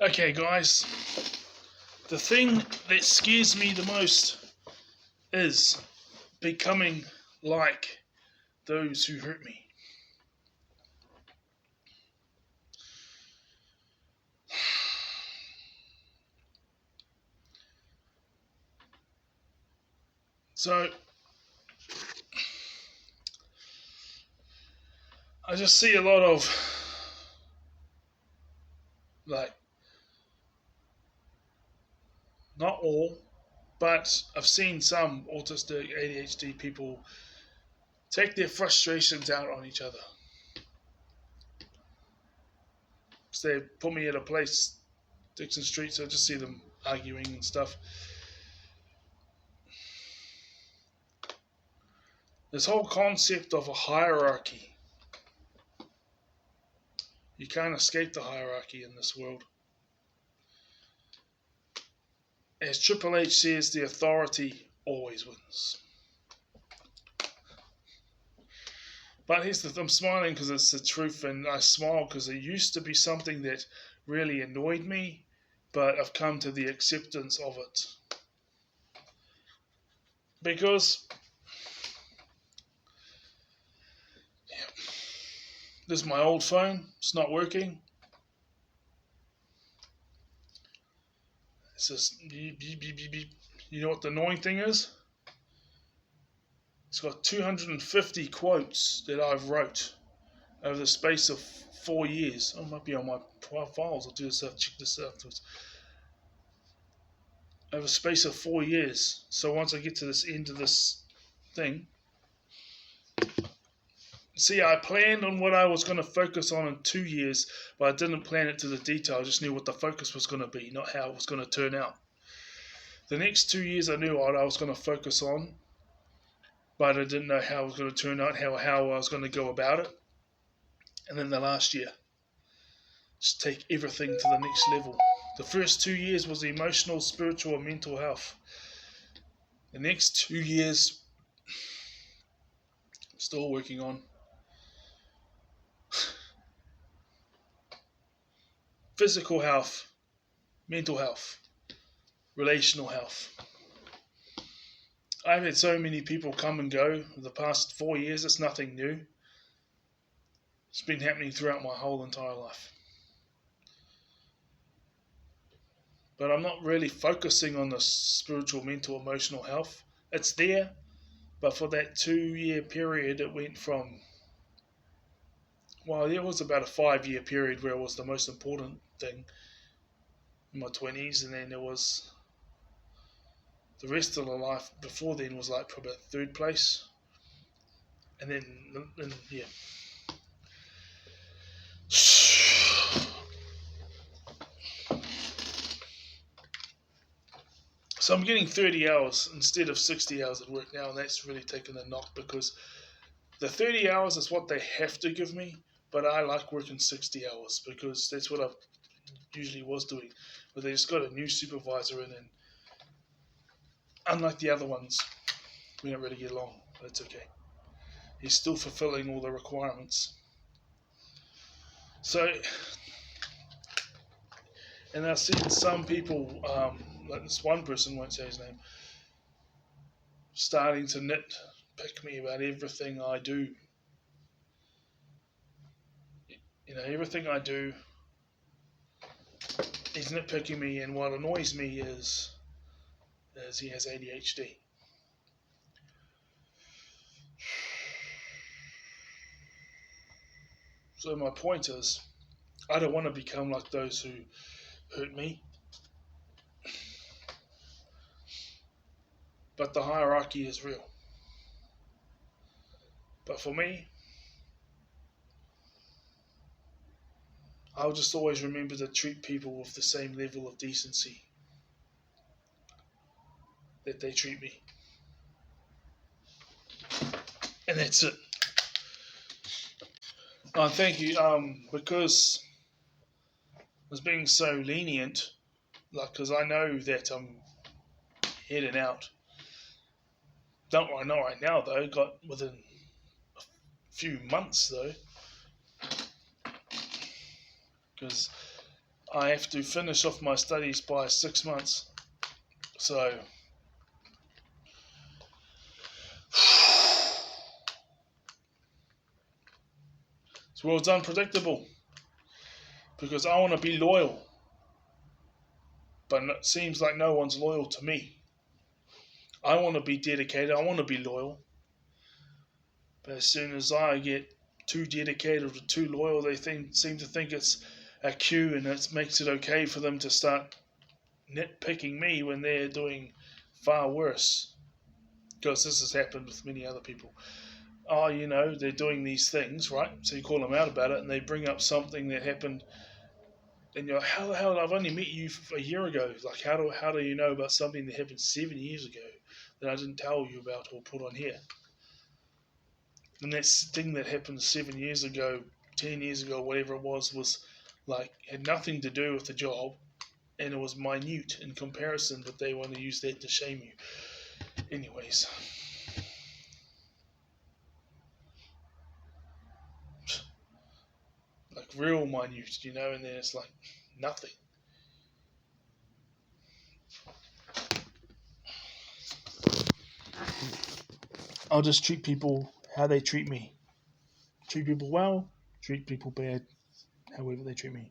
Okay, guys, the thing that scares me the most is becoming like those who hurt me. So, I just see a lot of, like, not all, but I've seen some autistic ADHD people take their frustrations out on each other. So they put me at a place, Dixon Street, so I just see them arguing and stuff. This whole concept of a hierarchy, you can't escape the hierarchy in this world. As Triple H says, the authority always wins. But I'm smiling because it's the truth, and I smile because it used to be something that really annoyed me, but I've come to the acceptance of it. Because this is my old phone, it's not working. It says beep, beep, beep, beep, beep. You know what the annoying thing is? It's got 250 quotes that I've wrote over the space of 4 years. I might be on my files. I'll do this. I'll check this afterwards. Over the space of 4 years. So once I get to this end of this thing, see, I planned on what I was going to focus on in 2 years, but I didn't plan it to the detail. I just knew what the focus was going to be, not how it was going to turn out. The next 2 years, I knew what I was going to focus on, but I didn't know how it was going to turn out, how I was going to go about it. And then the last year, just take everything to the next level. The first 2 years was emotional, spiritual, and mental health. The next 2 years, still working on physical health, mental health, relational health. I've had so many people come and go the past 4 years. It's nothing new. It's been happening throughout my whole entire life. But I'm not really focusing on the spiritual, mental, emotional health. It's there, but for that 2 year period, it went from, well, it was about a 5 year period where it was the most important thing in my 20s, and then there was the rest of the life before then was like probably third place, and then yeah. So I'm getting 30 hours instead of 60 hours at work now, and that's really taken a knock because the 30 hours is what they have to give me, but I like working 60 hours because that's what I usually was doing. But they just got a new supervisor in, and unlike the other ones, we don't really get along, but it's okay. He's still fulfilling all the requirements. So, and I've seen some people, like this one person, won't say his name, starting to nitpick me about everything I do. You know, everything I do, he's nitpicking me, and what annoys me is he has ADHD. So my point is, I don't want to become like those who hurt me. But the hierarchy is real. But for me, I'll just always remember to treat people with the same level of decency that they treat me. And that's it. Thank you. Because I was being so lenient, like, because I know that I'm heading out. Don't I know right now though? Got within a few months though, because I have to finish off my studies by 6 months. So this world's unpredictable because I want to be loyal, but it seems like no one's loyal to me. I want to be dedicated, I want to be loyal, but as soon as I get too dedicated or too loyal, they seem to think it's a cue and it makes it okay for them to start nitpicking me when they're doing far worse. Because this has happened with many other people. Oh, they're doing these things, right? So you call them out about it and they bring up something that happened and you're like, how the hell, I've only met you a year ago. Like, how do you know about something that happened 7 years ago that I didn't tell you about or put on here? And that thing that happened 7 years ago, 10 years ago, whatever it was like, had nothing to do with the job, and it was minute in comparison, but they want to use that to shame you. Anyways. Like, real minute, and then it's like nothing. I'll just treat people how they treat me. Treat people well, treat people bad, however they treat me.